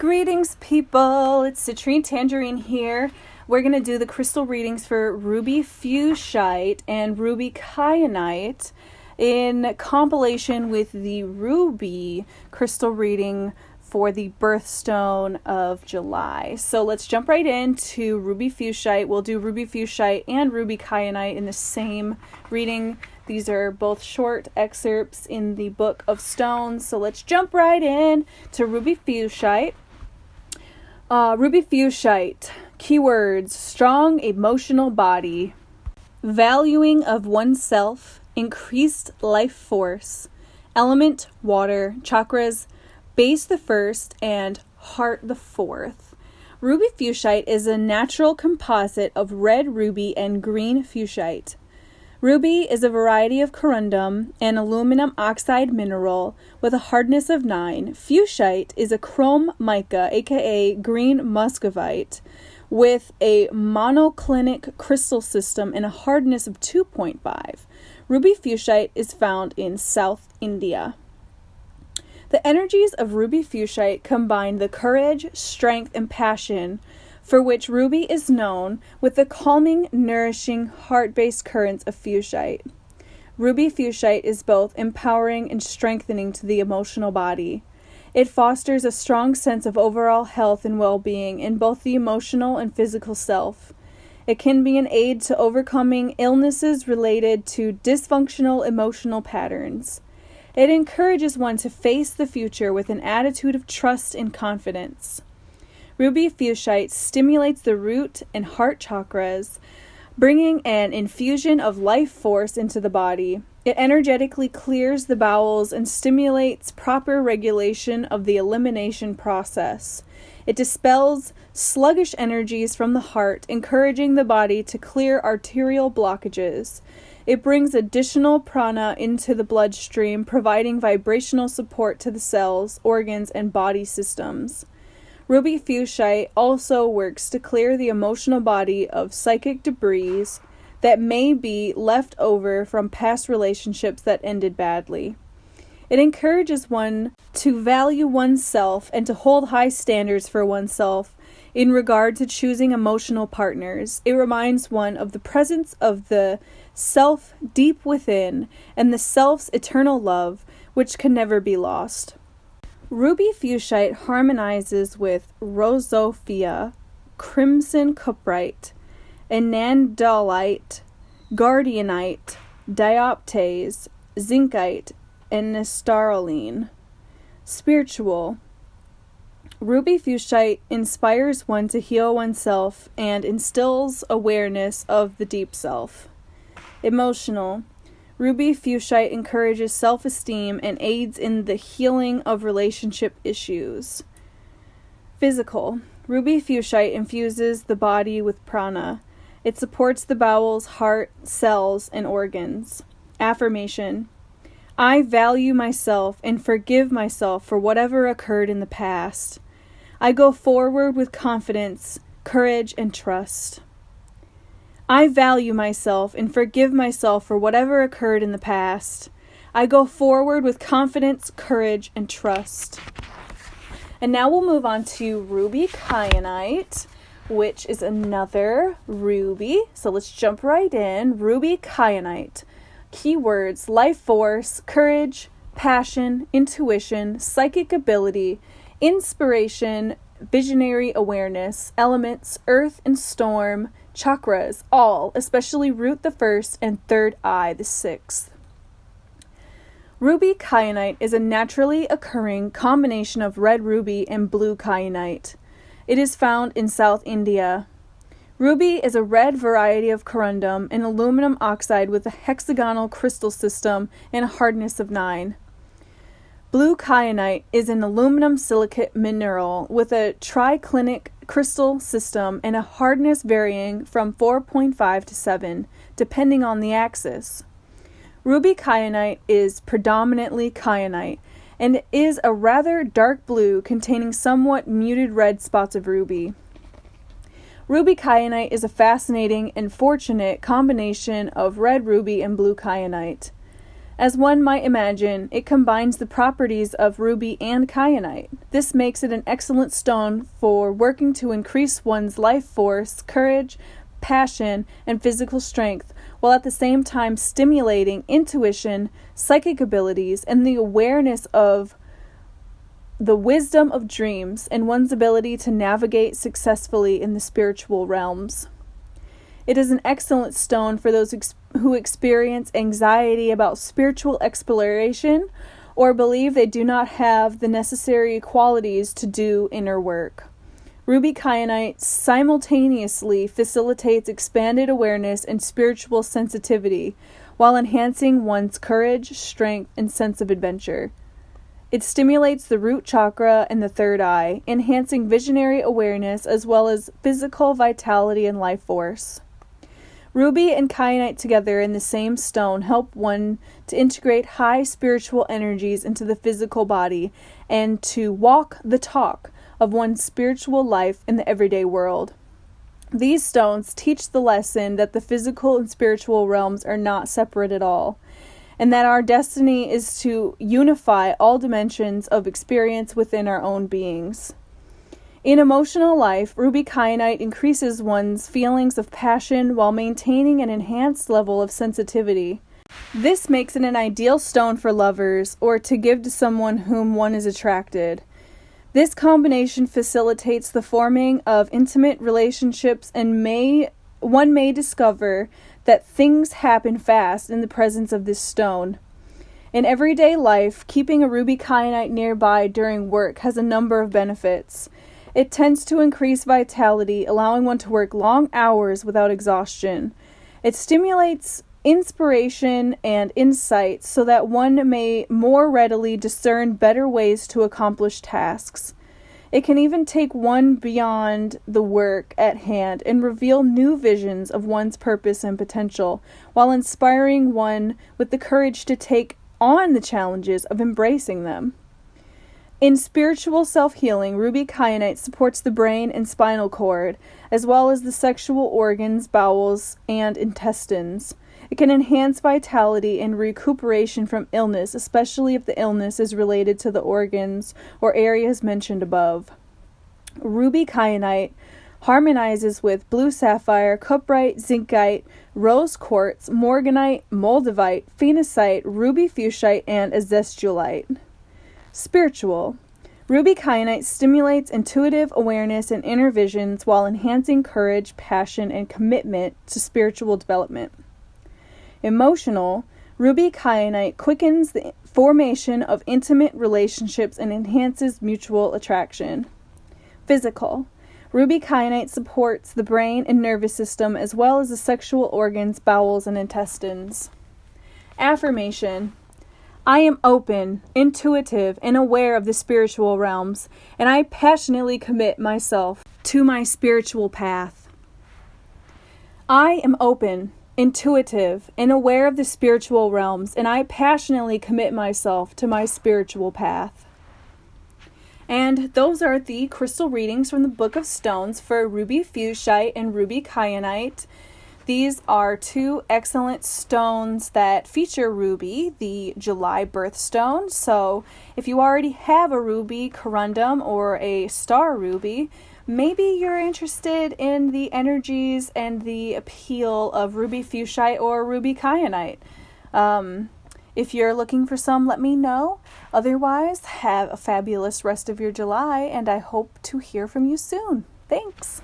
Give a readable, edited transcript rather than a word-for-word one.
Greetings, people. It's Citrine Tangerine here. We're going to do the crystal readings for ruby Fuchsite and ruby Kyanite in compilation with the ruby crystal reading for the birthstone of July. So let's jump right into ruby Fuchsite. We'll do ruby Fuchsite and ruby Kyanite in the same reading. These are both short excerpts in the Book of Stones. So let's jump right in to ruby Fuchsite. Ruby Fuchsite. Keywords: strong emotional body, valuing of oneself, increased life force, element water, chakras base the first and heart the fourth. Ruby Fuchsite is a natural composite of red ruby and green fuchsite. Ruby is a variety of corundum, an aluminum oxide mineral with a hardness of 9. Fuchsite is a chrome mica, aka green muscovite, with a monoclinic crystal system and a hardness of 2.5. Ruby Fuchsite is found in South India. The energies of ruby Fuchsite combine the courage, strength, and passion for which ruby is known, with the calming, nourishing, heart-based currents of Fuchsite. Ruby Fuchsite is both empowering and strengthening to the emotional body. It fosters a strong sense of overall health and well-being in both the emotional and physical self. It can be an aid to overcoming illnesses related to dysfunctional emotional patterns. It encourages one to face the future with an attitude of trust and confidence. Ruby Fuchsite stimulates the root and heart chakras, bringing an infusion of life force into the body. It energetically clears the bowels and stimulates proper regulation of the elimination process. It dispels sluggish energies from the heart, encouraging the body to clear arterial blockages. It brings additional prana into the bloodstream, providing vibrational support to the cells, organs, and body systems. Ruby Fuchsite also works to clear the emotional body of psychic debris that may be left over from past relationships that ended badly. It encourages one to value oneself and to hold high standards for oneself in regard to choosing emotional partners. It reminds one of the presence of the self deep within and the self's eternal love, which can never be lost. Ruby Fuchsite harmonizes with rosophia, crimson cuprite, anandalite, guardianite, dioptase, zincite, and nestaroline. Spiritual. Ruby Fuchsite inspires one to heal oneself and instills awareness of the deep self. Emotional. Ruby Fuchsite encourages self-esteem and aids in the healing of relationship issues. Physical. Ruby Fuchsite infuses the body with prana. It supports the bowels, heart, cells, and organs. Affirmation. I value myself and forgive myself for whatever occurred in the past. I go forward with confidence, courage, and trust. I value myself and forgive myself for whatever occurred in the past. I go forward with confidence, courage, and trust. And now we'll move on to ruby Kyanite, which is another ruby. So let's jump right in. Ruby Kyanite. Keywords: life force, courage, passion, intuition, psychic ability, inspiration, visionary awareness, elements, earth and storm, chakras, all, especially root the first and third eye the sixth. Ruby Kyanite is a naturally occurring combination of red ruby and blue kyanite. It is found in South India. Ruby is a red variety of corundum, an aluminum oxide with a hexagonal crystal system and a hardness of 9. Blue kyanite is an aluminum silicate mineral with a triclinic crystal system and a hardness varying from 4.5 to 7, depending on the axis. Ruby Kyanite is predominantly kyanite and is a rather dark blue containing somewhat muted red spots of ruby. Ruby Kyanite is a fascinating and fortunate combination of red ruby and blue kyanite. As one might imagine, it combines the properties of ruby and kyanite. This makes it an excellent stone for working to increase one's life force, courage, passion, and physical strength, while at the same time stimulating intuition, psychic abilities, and the awareness of the wisdom of dreams and one's ability to navigate successfully in the spiritual realms. It is an excellent stone for those who experience anxiety about spiritual exploration or believe they do not have the necessary qualities to do inner work. Ruby kyanite simultaneously facilitates expanded awareness and spiritual sensitivity while enhancing one's courage, strength, and sense of adventure. It stimulates the root chakra and the third eye, enhancing visionary awareness as well as physical vitality and life force. Ruby and kyanite together in the same stone help one to integrate high spiritual energies into the physical body and to walk the talk of one's spiritual life in the everyday world. These stones teach the lesson that the physical and spiritual realms are not separate at all, and that our destiny is to unify all dimensions of experience within our own beings. In emotional life, ruby kyanite increases one's feelings of passion while maintaining an enhanced level of sensitivity. This makes it an ideal stone for lovers or to give to someone whom one is attracted. This combination facilitates the forming of intimate relationships and one may discover that things happen fast in the presence of this stone. In everyday life, keeping a ruby kyanite nearby during work has a number of benefits. It tends to increase vitality, allowing one to work long hours without exhaustion. It stimulates inspiration and insight so that one may more readily discern better ways to accomplish tasks. It can even take one beyond the work at hand and reveal new visions of one's purpose and potential, while inspiring one with the courage to take on the challenges of embracing them. In spiritual self-healing, ruby kyanite supports the brain and spinal cord, as well as the sexual organs, bowels, and intestines. It can enhance vitality and recuperation from illness, especially if the illness is related to the organs or areas mentioned above. Ruby kyanite harmonizes with blue sapphire, cuprite, zincite, rose quartz, morganite, moldavite, phenacite, ruby fuchsite, and azestulite. Spiritual. Ruby kyanite stimulates intuitive awareness and inner visions while enhancing courage, passion, and commitment to spiritual development. Emotional. Ruby kyanite quickens the formation of intimate relationships and enhances mutual attraction. Physical. Ruby kyanite supports the brain and nervous system as well as the sexual organs, bowels, and intestines. Affirmation. I am open, intuitive, and aware of the spiritual realms, and I passionately commit myself to my spiritual path. I am open, intuitive, and aware of the spiritual realms, and I passionately commit myself to my spiritual path. And those are the crystal readings from the Book of Stones for ruby fuchsite and ruby kyanite. These are two excellent stones that feature ruby, the July birthstone. So if you already have a ruby corundum or a star ruby, maybe you're interested in the energies and the appeal of ruby fuchsite or ruby kyanite. If you're looking for some, let me know. Otherwise, have a fabulous rest of your July, and I hope to hear from you soon. Thanks.